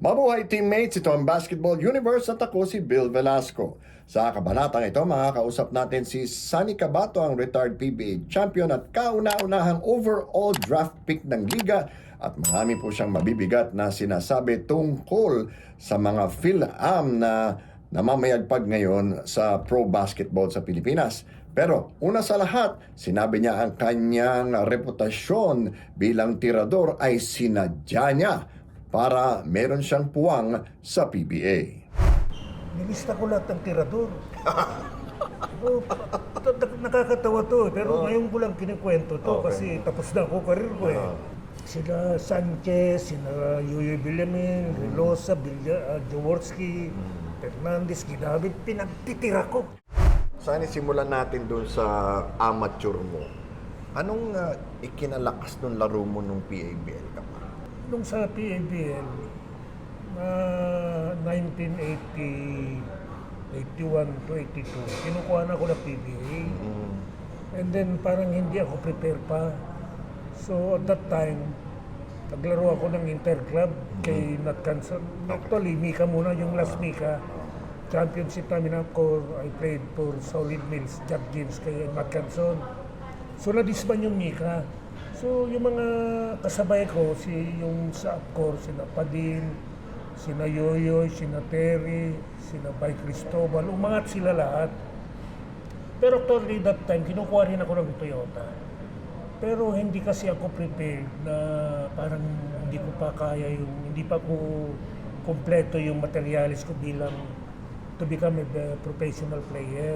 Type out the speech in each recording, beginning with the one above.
Mabuhay teammates, ito ang Basketball Universe at ako si Bill Velasco. Sa kabanatang ito, makakausap natin si Sunny Cabato, ang retired PBA champion at kauna-unahang overall draft pick ng liga, at marami po siyang mabibigat na sinasabi tungkol sa mga PhilAm na namamayagpag ngayon sa pro basketball sa Pilipinas. Pero una sa lahat, sinabi niya ang kanyang reputasyon bilang tirador ay sinadya niya para meron siyang puwang sa PBA. Nilista ko lahat ng tirador. Oh, nakakatawa to, pero ngayon ko lang kinikwento to kasi tapos na ako karir ko eh. Sila Sanchez, sila Yoyoy Villamin, Relosa, Jaworski, Fernandez, Ginabit, pinagtitira ko. Sana simulan natin doon sa amateur mo. Anong ikinalakas nung laro mo nung PABL ka pa? Nung sa PABL, 1980, 81 to 82, kinukuha na ako ng PBA. And then parang hindi ako prepare pa. So at that time, naglaro ako ng interclub kay Nat Canson. Actually, Mika muna, yung last Mika. Championship namin ako, I played for Solid Mills, Jack James kay Nat Canson. So nadisban yung Mika. So yung mga kasabay ko, yung sa Upcore, sina Padin, sina Yoyoy, sina Terry, sina Bay Cristobal, umangat sila lahat. Pero actually that time, kinukuha rin ako ng Toyota. Pero hindi kasi ako prepared na parang hindi ko pa kaya hindi pa ko kompleto yung materialis ko bilang to become a professional player.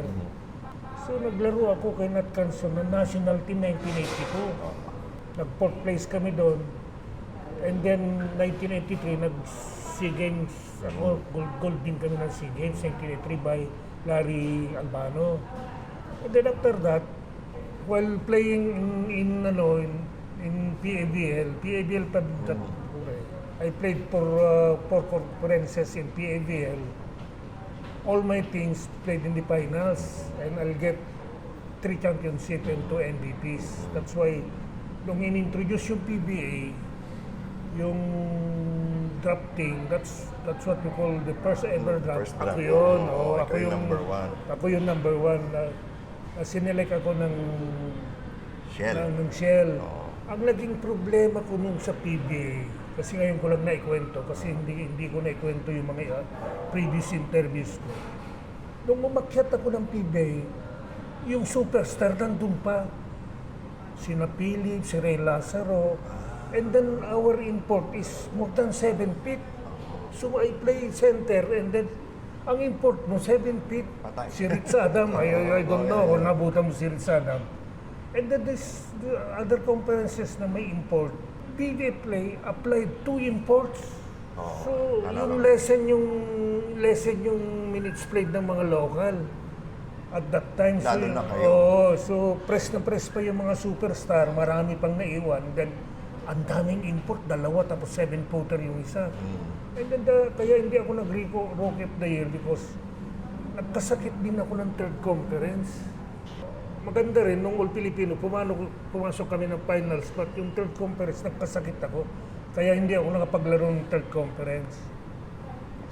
So naglaro ako kay Nat Canson ng national team 1982. Nag-fourth place kami doon. And then 1983, nag-SEA Games ako, gold din kami ng SEA Games 1983 by Larry Albano. And then after that, while playing in PABL I played for four conferences in PABL. All my teams played in the finals and I'll get 3 championships and 2 MVPs. That's why nung in-introduce yung PBA, yung drafting, that's what we call the first ever draft. Ako yun. Ako yung number one. Ako yung number one. Sinelect ako ng Shell. Ang naging problema ko nung sa PBA, kasi ngayon ko lang naikwento, kasi hindi ko naikwento yung mga previous interviews ko. Nung umakyat ako ng PBA, yung superstar nandun pa. Sina Philip, si Ray Lazaro, and then our import is more than 7 feet. So I play center, and then ang import mo 7 feet. Si Ritz Adam, I don't know kung nabutan mo si Ritz Adam. And then this the other conferences na may import, PBA play applied 2 imports. So yung lesson yung minutes played ng mga local. At that time, lalo na kayo. So press na press pa yung mga superstar, marami pang naiwan. Then, ang daming import, 2, tapos 7-footer yung isa. And then, kaya hindi ako nag-rookie of the year because nagkasakit din ako ng third conference. Maganda rin, nung All-Filipino, pumasok kami ng finals, but yung third conference, nagkasakit ako. Kaya hindi ako nakapaglaro ng third conference.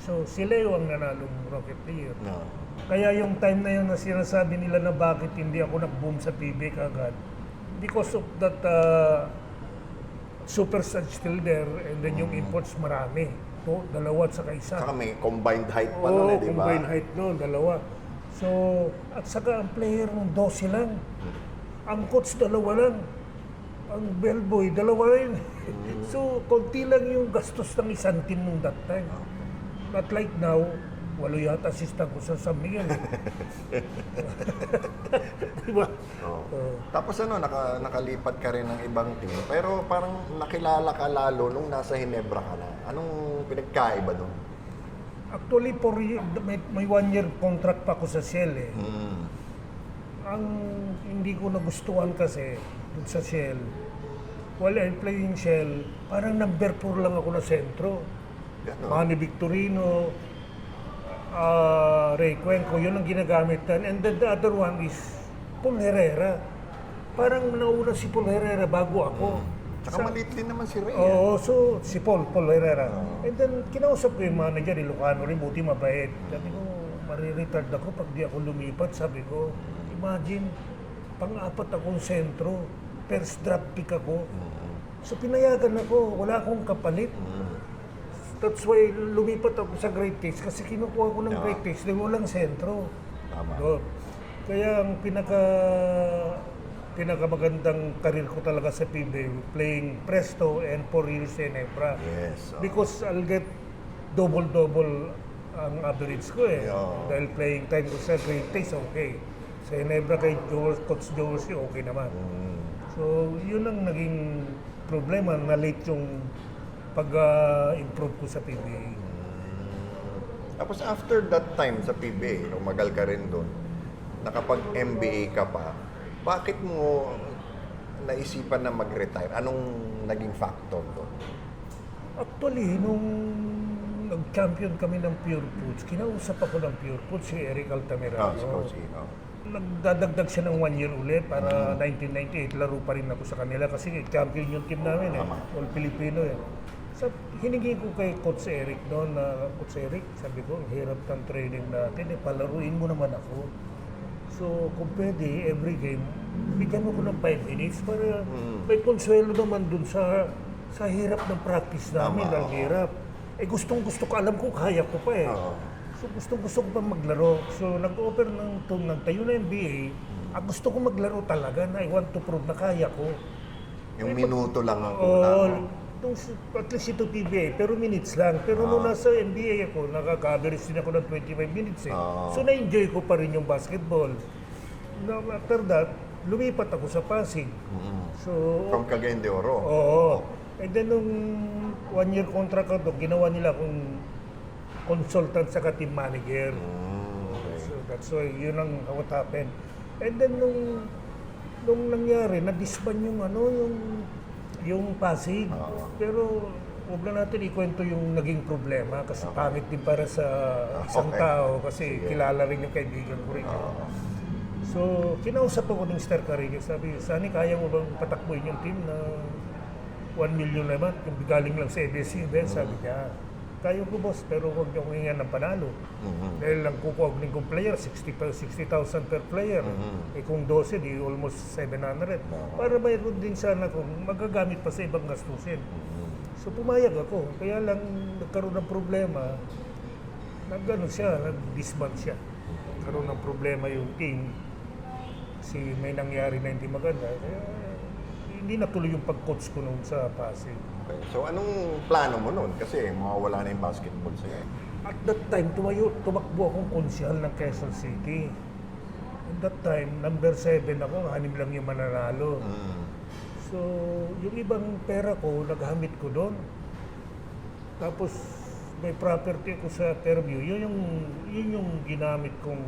So, si Leo ang nanalong rookie of the year. No. Kaya yung time na yun na sinasabi nila na bakit hindi ako nag-boom sa PBA kagad, because of that superstar still there, and then yung imports marami. 2 at saka isa. Saka may combined height pa nun eh, di ba? Combined height nun, 2. So, at saka ang player ng 12 lang. Ang coach 2 lang. Ang bellboy 2 rin. So, konti lang yung gastos ng isang team nung that time. Not like now, 8 yata assistant ko sa San Miguel. Diba? Tapos nakalipat ka rin ng ibang team, pero parang nakilala ka lalo nung nasa Ginebra ka na. Anong pinagkaiba doon? Actually, may 1-year contract pa ako sa Shell eh. Ang hindi ko nagustuhan kasi dun sa Shell, while I'm playing Shell, parang number 4 lang ako na sentro. Manny Victorino, Ray Cuenco, yun ang ginagamit nan. And then the other one is Paul Herrera. Parang nauna si Paul Herrera bago ako. Tsaka maliit din naman si Ray. Oo, so si Paul Herrera. And then kinausap ko yung manager, Ilocano rin, buti mabait. Sabi ko, mariretard ako pag di ako lumipat. Sabi ko, imagine, pang-apat akong sentro, first draft pick ako. So pinayagan ako, wala akong kapalit. That's why lumipat ako sa Great Takes kasi kinukuha ko ng Great Takes dahil walang sentro. Tama. No? Kaya ang pinakamagandang karir ko talaga sa PBA, playing Presto and 4 years in Ginebra. Yes. Because I'll get double ang average ko eh. Yeah. Dahil playing time ko sa Great Takes, okay. Sa Ginebra kay Coach Josie, okay naman. So, yun ang naging problema na late yung pag-improve ko sa PBA. Tapos after that time sa PBA, umagal ka rin doon, nakapag-MBA ka pa, bakit mo naisipan na mag-retire? Anong naging factor doon? Actually, nung nag-champion kami ng Pure Foods, kinausap ako ng Pure Foods si Eric Altamirano. Si Coach Ino. Nagdadagdag siya ng 1 year ulit para 1998, laro pa rin ako sa kanila kasi champion yung team namin eh. All Filipino eh. So, hiningi ko kay Coach Eric noon na, Coach Eric, sabi ko, ang hirap ng training natin eh, palaruin mo naman ako. So, kung pwede, every game, bigyan mo ko ng 5 minutes para may konsuelo naman dun sa hirap ng practice namin, ang hirap. Eh gustong-gusto ko, alam ko, kaya ko pa eh. So, gustong-gusto ko pa maglaro. So, nag-offer nagtayo na NBA, gusto ko maglaro talaga na I want to prove na kaya ko. Yung minuto lang ang kulang. At least ito PBA, pero minutes lang. Pero nung nasa NBA ako, nakaka-average din ako ng 25 minutes eh. So na-enjoy ko pa rin yung basketball. Now, after that, lumipat ako sa Pasig. So, From Cagayan de Oro. oo. And then nung 1 year contract ko, ginawa nila akong consultant sa team manager. So that's why, yun ang what happened. And then nung nangyari, na-disband yung Pasig. Pero huwag na natin ikwento yung naging problema kasi pangit din para sa isang tao kasi kilala rin yung kaibigan ko rin. So, kinausap ako ng Star Carrillo. Sabi, Sani, kaya mo bang patakbuhin yung team na 1 million naman? Kung galing lang sa ABS-CBN, sabi niya, kaya ko boss, pero huwag niyo hingan ng panalo. Dahil lang kukuha kong player, 60,000 per player. Eh kung 12, di almost 700. Para mayroon din sana kung magagamit pa sa ibang gastusin. So pumayag ako. Kaya lang nagkaroon ng problema. Nag-disband siya. Nagkaroon ng problema yung team. Kasi may nangyari na hindi maganda. Kaya hindi natuloy yung pag-coach ko noon sa Pasig. Okay. So anong plano mo noon? Kasi mawawala na yung basketball sa'yo. At that time, tumakbo akong konsyal ng Quezon City. At that time, number 7 ako, 6 lang yung mananalo. So, yung ibang pera ko, naghamit ko doon. Tapos, may property ko sa Fairview. Yun yung ginamit kong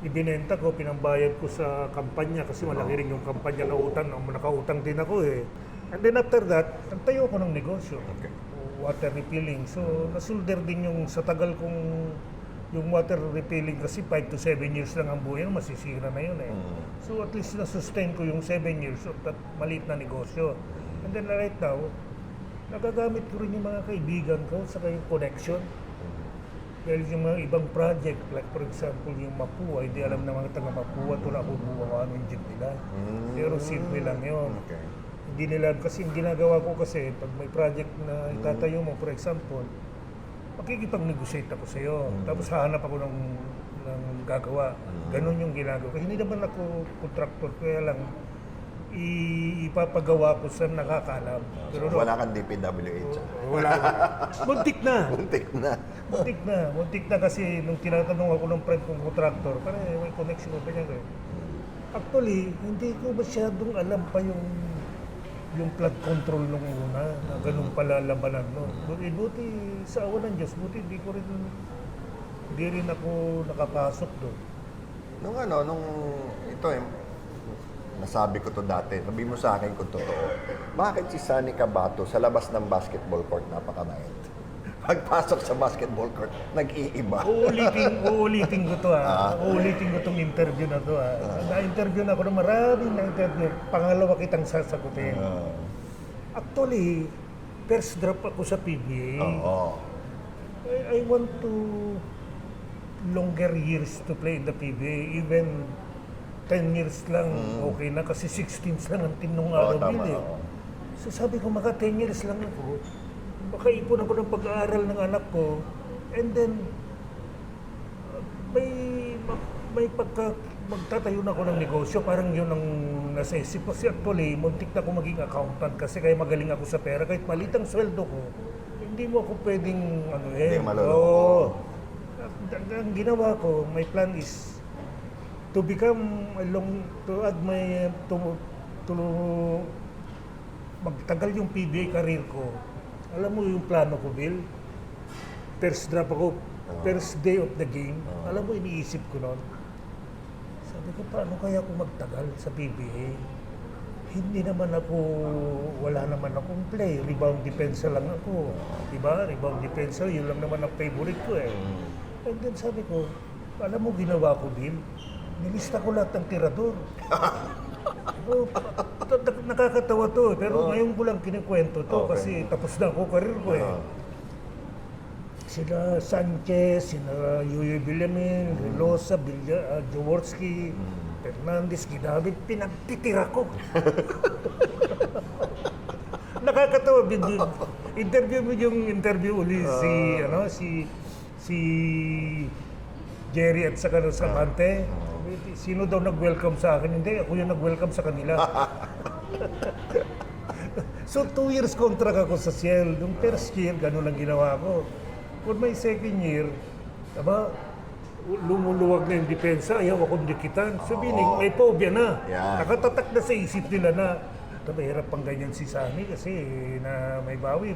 ibinenta ko, pinambayad ko sa kampanya kasi malaki rin yung kampanya na utang. Nakautang din ako eh. And then after that, nagtayo ko ng negosyo. Okay. Water refilling. So, nasulder din yung sa tagal kong yung water refilling kasi 5 to 7 years lang ang buhay, masisira na yun eh. So, at least na-sustain ko yung 7 years of that maliit na negosyo. And then right now, nagagamit ko rin yung mga kaibigan ko sa kayong connection. Dahil yung mga ibang project, like for example yung Mapua, hindi alam ng mga taga Mapua, ito na bubuwa ano yung jeep nila. Pero simple lang yun. Okay. Hindi nila, kasi yung ginagawa ko kasi, pag may project na itatayo mo, for example, makikipag-negotiate ako sa iyo. Tapos hahanap ako ng gagawa. Ganun yung ginagawa. Kasi hindi naman ako contractor, kaya lang ipapagawa ko sa nakakalam. Pero Wala kang DPWH. wala. Muntik na. Muntik na. Kasi nung tinatanong ako ng friend kong contractor, parang may connection ko pa niya. Actually, hindi ko masyadong alam pa yung flood control nung una, na ganun pala labanan, no? Buti sa awa ng Diyos, buti hindi rin ako nakapasok doon. Nung ito nasabi ko to dati, sabi mo sa akin kung totoo, bakit si Sunny Cabato sa labas ng basketball court napakabait? Pagpasok sa basketball court, nag-iiba. Uulitin ko to Uulitin ko tong interview na to Na-interview na ako ng maraming na-interview. Pangalawa kitang sasagutin. Actually, first drop ako sa PBA. Oo. I want to longer years to play in the PBA. Even 10 years lang, okay na. Kasi 16 lang ang team nung Oo, araw tama. Bill, eh. Oo. So sabi ko, maka 10 years lang ako. Baka ipon ako ng pag-aaral ng anak ko. And then, may magtatayo na ako ng negosyo. Parang yun ang nasa isip ko. Kasi actually, muntik na ako maging accountant kasi kaya magaling ako sa pera. Kahit malit ang sweldo ko, hindi mo ako pwedeng Hindi maluloko. Oo. Ang ginawa ko, my plan is to become to add my to magtagal yung PBA career ko. Alam mo yung plano ko, Bill? First drop ako, first day of the game. Alam mo, iniisip ko noon. Sabi ko, paano kaya ako magtagal sa PBA? Hindi naman ako, wala naman akong play. Rebound defense lang ako. Diba? Rebound defense, yun lang naman ang favorite ko eh. And then sabi ko, alam mo ginawa ko, Bill? Nilista ko lahat ng tirador. Oh, nakakatawa to, pero ngayon ko lang kinikwento to kasi tapos na ako karir ko eh. Sila Sanchez, sila Yuyo Villamin, Relosa, Jaworski, Fernandez, ginamit, pinagtitira ko. Nakakatawa din yun. Interview mo yung interview uli si Jerry at saka sa Kante. Sino daw nag-welcome sa akin? Hindi, ako yung nag-welcome sa kanila. So 2 years contract ako sa Ciel. Nung first year, ganun ang ginawa ko. For my second year, diba, lumuluwag na yung depensa, ayaw akong dikitan. So meaning, may phobia na. Yeah. Nakatatak na sa isip nila na, mahirap pang ganyan si Sammy kasi na may bawi.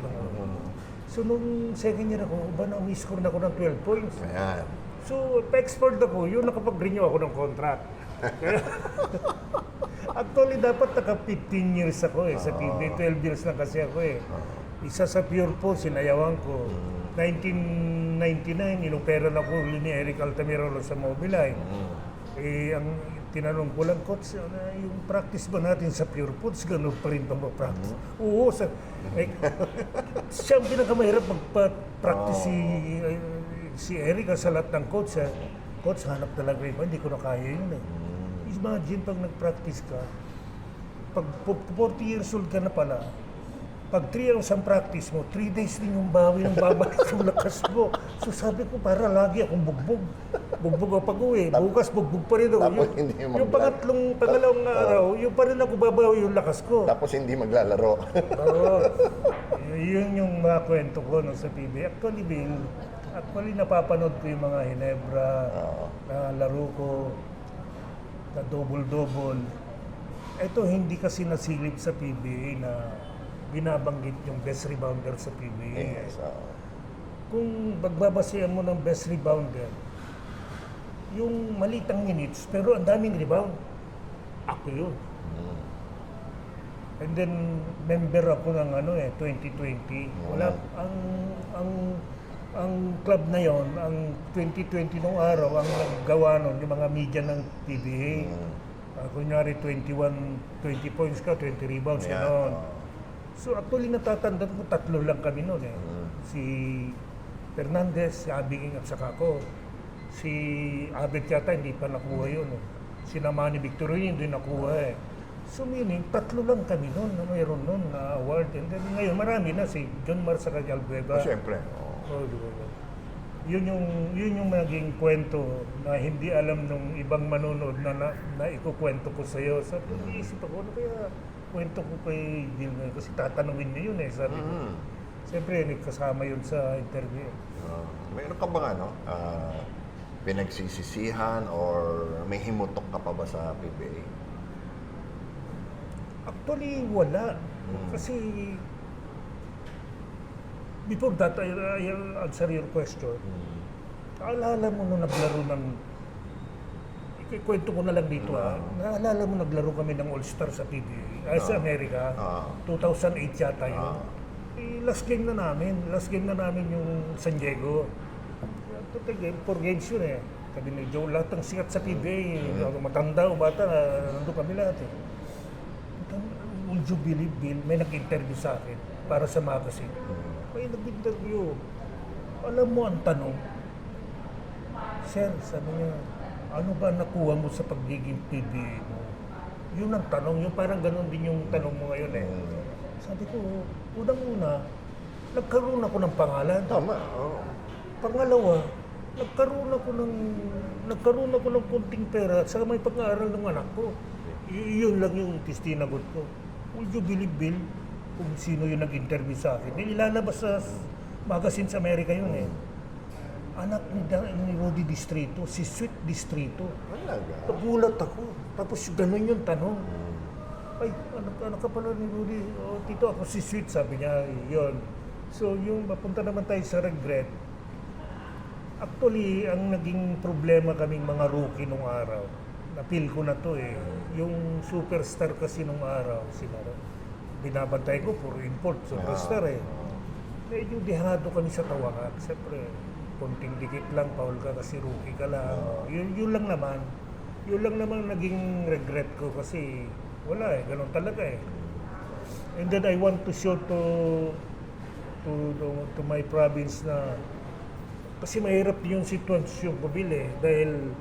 So nung second year ako, na-miss ko na ako ng 12 points. Ayan. So, pa-export ako, yun nakapag-renew ako ng contract. Actually, dapat naka 15 years ako sa PBA. 12 years lang kasi ako eh. Isa sa Pure Po, sinayawan ko. 1999, inuperan ako ni Eric Altamira sa Mobileye. Ang tinanong ko lang, Coach, yung practice ba natin sa Pure Foods, gano'n pa rin ba practice? Oo, siya ang pinakamahirap magpa-practice si Eric sa lahat ng coach. Coach, hanap talaga iba, hindi ko na kaya yun eh. Imagine pag nag-practice ka, pag 40 years old ka na pala, pag 3 hours ang practice mo, 3 days din yung bawi ng babalik yung lakas mo. So sabi ko, para lagi akong bugbog. Bugbog ako pag-uwi. Bukas bugbog pa rin ako. Yung pangalawang araw, yung pa rin ako babawi yung lakas ko. Tapos hindi maglalaro. Oo. Yun yung mga kwento ko no, sa PBA. Actually, napapanood ko yung mga Hinebra na laro ko, na double-double. Ito, hindi kasi nasilip sa PBA na binabanggit yung best rebounder sa PBA. Yes, Kung magbabasehan mo ng best rebounder, yung malitang minutes, pero ang daming rebound, ako yun. And then, member ako ng 2020. Wala, ang club na yon, ang 2020 nung araw, ang naggawa nun, yung mga media ng PBA. Kunyari 20 points ka, 20 rebounds, gano'n. So actually natatandaan ko 3 lang kami noon eh. Si Fernandez, si Abing at saka ako. Si Abet yata hindi pa nakuha yun eh. Si Namani Victorino hindi nakuha eh. So meaning, 3 lang kami noon na mayroon noon na award. And then ngayon marami na si John Mar sa Albueva. Siyempre. Yun yung naging kwento na hindi alam nung ibang manonood na ikukwento ko sa iyo. Sabi ko, iisip ako, ano kaya kwento ko kay Bill ngayon? Kasi tatanungin niya yun eh, sabi ko. Siyempre, kasama yun sa interview. Mayroon ka bang pinagsisisihan or may himutok ka pa ba sa PBA? Actually, wala. Kasi before that, I'll answer your question. Naalala mo nung naglaro ng... Ikwento ko na lang dito Naalala mo naglaro kami ng All-Star sa PBA, sa Amerika. 2008 yata yun. Last game na namin yung San Diego. 4 games yun eh. Sabi ni Joe, lahat ng sikat sa PBA, matanda o bata, nandun kami lahat eh. would you believe, Bill, may nag-interview sa akin para sa magazine. May nag-interview. Alam mo ang tanong, Sir, sabi niya, ano ba nakuha mo sa pagiging PBA mo? Yun ang tanong, yung parang ganun din yung tanong mo ngayon eh. Sabi ko, unang-una, nagkaroon ako ng pangalan. Tama. Oh. Pangalawa, nagkaroon ako ng konting pera sa may pag-aaral ng anak ko. Yun lang yung tinagot ko. Would you believe, Bill, kung sino yung nag-interview sa akin? Ilalabas sa magazine sa Amerika yun eh. Anak ni Rudy Distrito, si Sweet Distrito. Talaga. Nagulat ako. Tapos ganun yung tanong. Ay, anak ka pala ni Rudy. Oh, tito, ako si Sweet, sabi niya. Yun. So, yung mapunta naman tayo sa regret. Actually, ang naging problema kaming mga rookie nung araw, na-feel ko na to eh. Yung superstar kasi nung araw, binabantay ko, puro import, superstar eh. Medyo dehado kami sa tawakan. Siyempre, konting dikit lang, Paul ka kasi rookie ka lang. Yun lang naman. Yun lang naman naging regret ko kasi wala eh, ganun talaga eh. And then I want to show to my province na kasi mahirap yung sitwasyon ko, Bill eh, dahil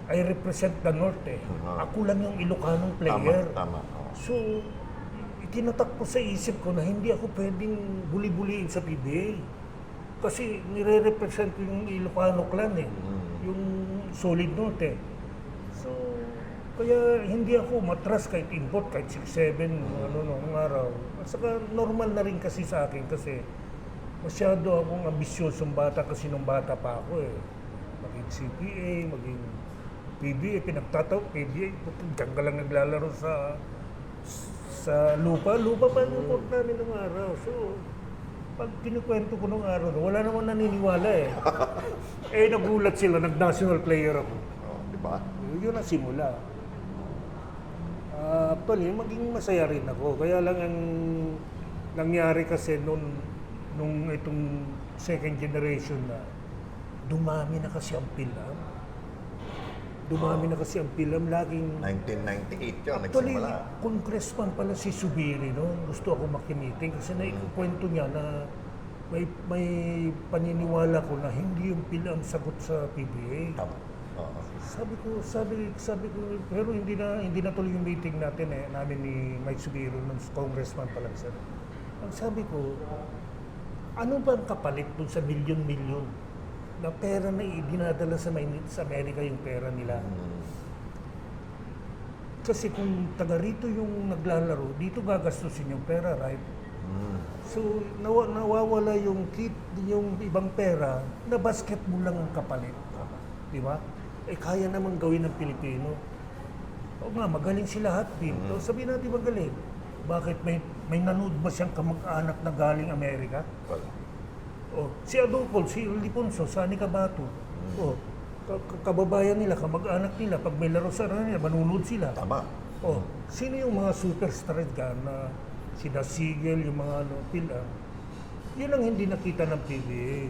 I represent the North eh. Ako lang yung Ilocanong player. Tama. So, itinatak ko sa isip ko na hindi ako pwedeng buli-buliin sa PBA. Kasi nire-represent ko yung Ilocano clan eh. Yung Solid North eh. So, kaya hindi ako matras kahit import, kahit 6'7", nung araw. At saka normal na rin kasi sa akin kasi masyado akong ambisyosong bata kasi nung bata pa ako eh. Maging CPA, maging PBA, PBA, diyan ka lang naglalaro sa lupa. Lupa pa yung court namin nung araw. So, pag kinukwento ko nung araw, wala naman naniniwala eh. Nagulat sila, nag-national player ako. Oh, di ba? Yun ang simula. Actually, maging masaya rin ako. Kaya lang ang nangyari kasi nung itong second generation na dumami na kasi ang film. Laging 1998 yun, actually, nagsimula. congressman pala si Subiri noon. Gusto ako makimiting kasi naikukwento niya na may paniniwala ko na hindi yung pila ang sagot sa PBA. Tama. Oo. Sabi ko, pero hindi na tuloy yung meeting natin namin ni Mike Subiro, ng congressman pala siya. Ang sabi ko, ano ba ang kapalit dun sa milyon-milyon na pera na dinadala sa Amerika yung pera nila? Kasi kung taga rito yung naglalaro, dito gagastusin yung pera, right? So, nawawala yung ibang pera na basketball lang ang kapalit. Di ba? Kaya naman gawin ng Pilipino. O nga, magaling sila Hatfield. So, sabihin natin magaling. Bakit may nanood ba siyang kamag-anak na galing Amerika? Wala. Si Adolfo, si Liponso, Sani Cabato. Kababayan nila, kamag-anak nila, pag may laro sa nila, manunod sila. Tama. Sino yung mga superstar dyan na sina Sigel, yung mga pila? Yun ang hindi nakita ng PBA.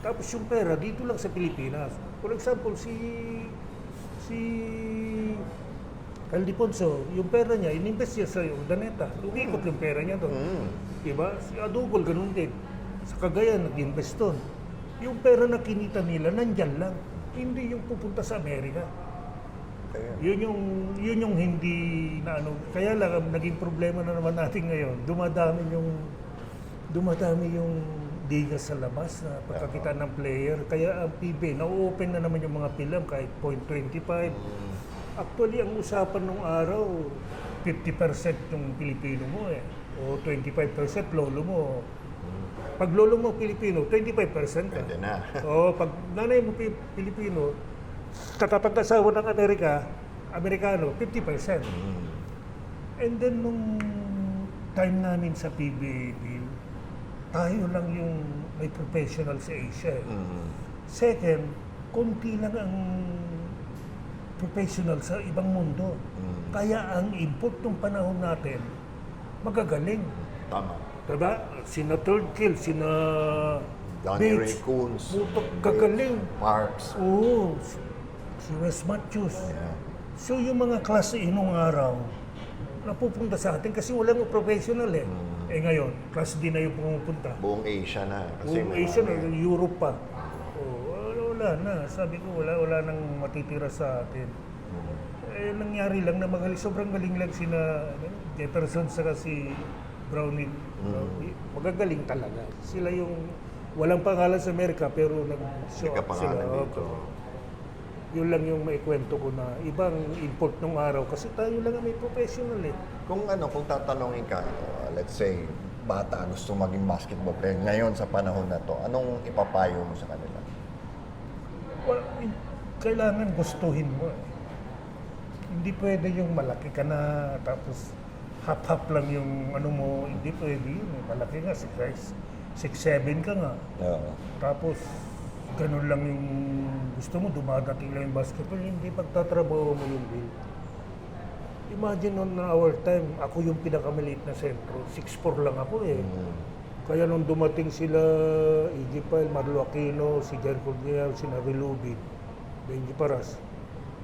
Tapos yung pera, dito lang sa Pilipinas. For example, si Aldiponso, yung pera niya, ininvest niya sa Urdaneta. Umikot yung pera niya doon. Diba? Si Adolfo, ganun din. Sa Cagayan, nag-invest doon. Yung pera na kinita nila, nandyan lang. Hindi yung pupunta sa Amerika. Yun yung hindi na ano. Kaya lang, ang naging problema na naman natin ngayon, dumadami yung digas sa labas na pagkakita ng player. Kaya ang PBA, na-open na naman yung mga film kahit 0.25. Actually, ang usapan nung araw, 50% yung Pilipino mo eh. O 25% lolo mo. Pag lolo mo Pilipino, 25% ka. Pwede na. Pag nanay mo Pilipino, katapag-asawa ng Amerikano, 50%. And then nung time namin sa PBA, Bill, tayo lang yung may professional sa Asia. Second, konti lang ang professional sa ibang mundo. Kaya ang import ng panahon natin, magagaling. Tama. Diba? Sina Third Kill, sina Donnie Ray Bates, Coons, gagaling. Parks. Si Wes Matthews. Yeah. So yung mga klase nung araw, napupunta sa atin kasi walang professional eh. Eh ngayon, Class D na yung pumupunta. Buong Asia na. Kasi Buong may Asia mga- na, Europe pa. Wala na. Sabi ko, wala nang matitira sa atin. Eh, nangyari lang na magaling, sobrang galing lang sina Jefferson saka si Brownie. Magagaling talaga. Sila yung walang pangalan sa Amerika pero nag-show Hindi ka up sila. pangalan dito. Yun lang yung maikwento ko na ibang import nung araw kasi tayo lang ang may professional eh. Kung tatanungin ka, let's say, bata gusto maging basketball player ngayon sa panahon na to, anong ipapayo mo sa kanila? Well, kailangan gustuhin mo eh. Hindi pwede yung malaki ka na tapos half-half lang yung ano mo, hindi pwede yun eh. Malaki nga, 6'7" ka nga. Oo. Tapos ganun lang yung gusto mo, dumadating lang yung basketball, hindi pagtatrabaho mo yung bill. Imagine on our time, ako yung pinakamaliit na sentro, 6'4" lang ako eh. Kaya nung dumating sila, Iggy Pyle, Marlo Aquino, si Jan Cordial, si Navi Lubin, Benji Paras,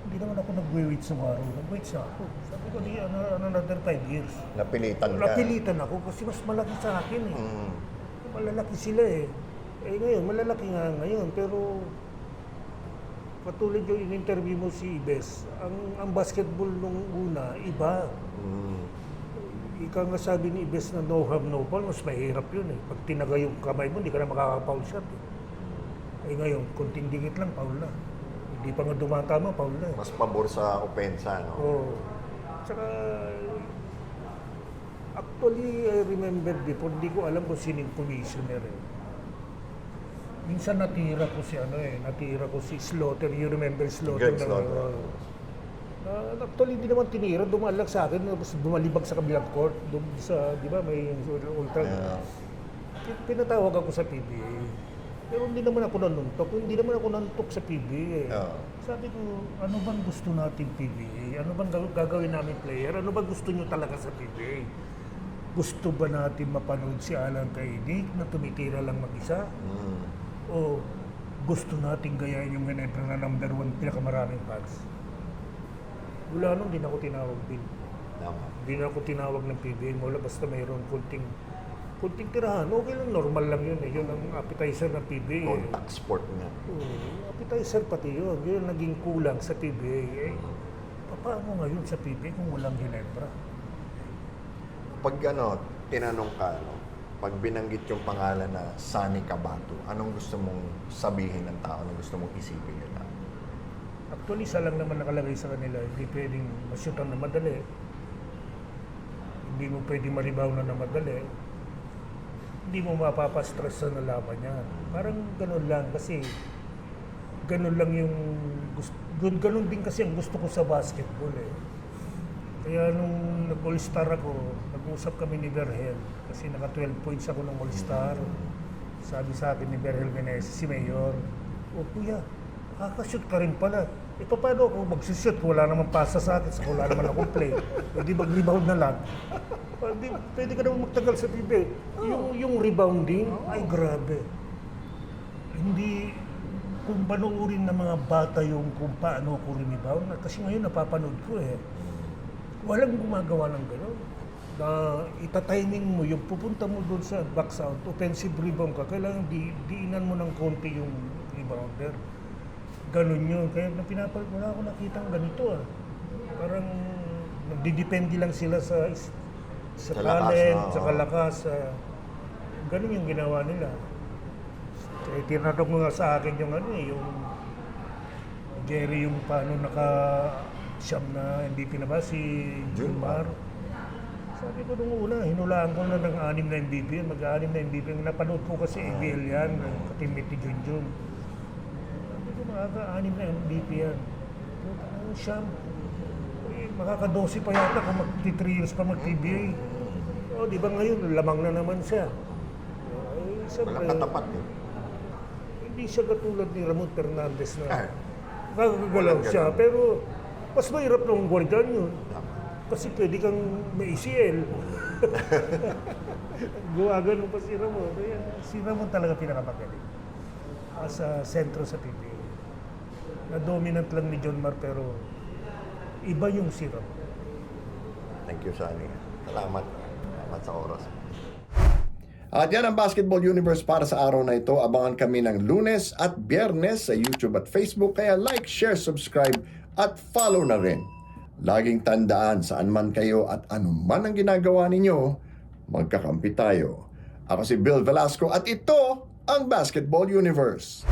hindi naman ako nag-weights ng araw. Nag-weights ako. Sabi ko, another 5 years. Napilitan ka. Napilitan ako kasi mas malaki sa akin eh. Malalaki sila eh. Eh ngayon, malalaki nga ngayon. Pero katulad yung in-interview mo si Ibes, ang basketball nung una, iba. Ika nga sabi ni Ibes na no have no foul, mas mahirap yun eh. Pag tinaga yung kamay mo, hindi ka na makaka-foul shot eh. Eh ngayon, konting dikit lang, foul na. Hindi pa nga dumatama, foul na eh. Mas pabor sa opensa, no? Oo. Tsaka, actually, I remember before, hindi ko alam kung sino yung commissioner eh. Minsan natira ko si Slaughter, you remember Slaughter? Greg Slaughter. Actually, hindi naman tinira, dumaan lang sa akin, tapos bumalibag sa kabilang court, doon sa, di ba, may ultra. Yeah. Pinatawag ako sa PBA. Pero hindi naman ako nanuntok sa PBA. Oo. Sabi ko, ano bang gusto natin PBA? Ano bang gagawin namin player? Ano bang gusto nyo talaga sa PBA? Gusto ba natin mapanood si Alan Kaidik na tumitira lang mag-isa? O gusto natin gayahin yung Ginebra na number 1 pinakamaraming fans? Wala nung, hindi na ako tinawag din. Tama. Hindi na ako tinawag ng PBA. Wala, basta mayroong kunting tirahan. Okay lang, normal lang yun eh. Yun ang appetizer ng PBA. Contact sport nga. Appetizer pati yun. Yun ang naging kulang sa PBA. Eh, paano ngayon sa PBA kung walang Ginebra? Pag tinanong ka, pag binanggit yung pangalan na Sunny Cabato, anong gusto mong sabihin ng tao? Anong gusto mong isipin nila? Actually, isa lang naman nakalagay sa kanila. Hindi pwedeng masyutan na madali. Hindi mo pwedeng ma-rebound na madali. Hindi mo mapapastress na laban yan. Parang ganun lang kasi ganun lang yung ganun din kasi ang gusto ko sa basketball eh. Kaya nung nag-all-star ako, nag-usap kami ni Berhel kasi naka 12 points ako ng all-star. Sabi sa akin ni Berhel Meneses, si Mayor, "O kuya, nakaka-shoot ka rin pala. Eh paano ako mag-shoot? Wala naman pasa sa akin, wala naman akong play. Pwede mag-rebound na lang." Pwede ka naman magtagal sa PBA. Yung rebounding, ay grabe. Hindi, kung panoorin ng mga bata yung kung paano ako rebound, kasi ngayon napapanood ko eh. Walang gumagawa ng gano'n. Na itatiming mo, yung pupunta mo doon sa box out, offensive rebound ka, kailangan diinan mo ng konti yung rebounder. Ganun yun. Kaya wala ako nakitang ganito ah. Parang nagdidepende lang sila sa talent, sa kalakas. Ganun yung ginawa nila. Kaya tinanong mo nga sa akin yung yung Jerry yung paano siyam na MVP na ba si Junmar. Sabi ko nung una, hinulaan ko na ng 6 na MVP yan. Mag-6 na MVP. Napanood ko kasi ABL yan, katimit ni Junjun. Sabi ko makaka-6 na MVP yan. Ang siyam. Makaka-12 pa yata kung mag-3 years pa mag-PBA. O, di ba ngayon, lamang na naman siya. Walang katapat eh. Hindi siya katulad ni Ramon Fernandez na gagagalaw siya. Pero mas mahirap ng guardian yun. Kasi pwede kang may ACL. Gumagano pa si Ramon. Kaya si Ramon talaga pinakamagaling. Sa sentro sa PBA. Na dominant lang ni John Mar pero iba yung si Ramon. Thank you, Sunny. Salamat. Salamat sa oras. At yan ang Basketball Universe para sa araw na ito. Abangan kami ng Lunes at Biyernes sa YouTube at Facebook. Kaya like, share, subscribe at follow na rin. Laging tandaan saan man kayo at anuman ang ginagawa ninyo, magkakampi tayo. Ako si Bill Velasco at ito ang Basketball Universe.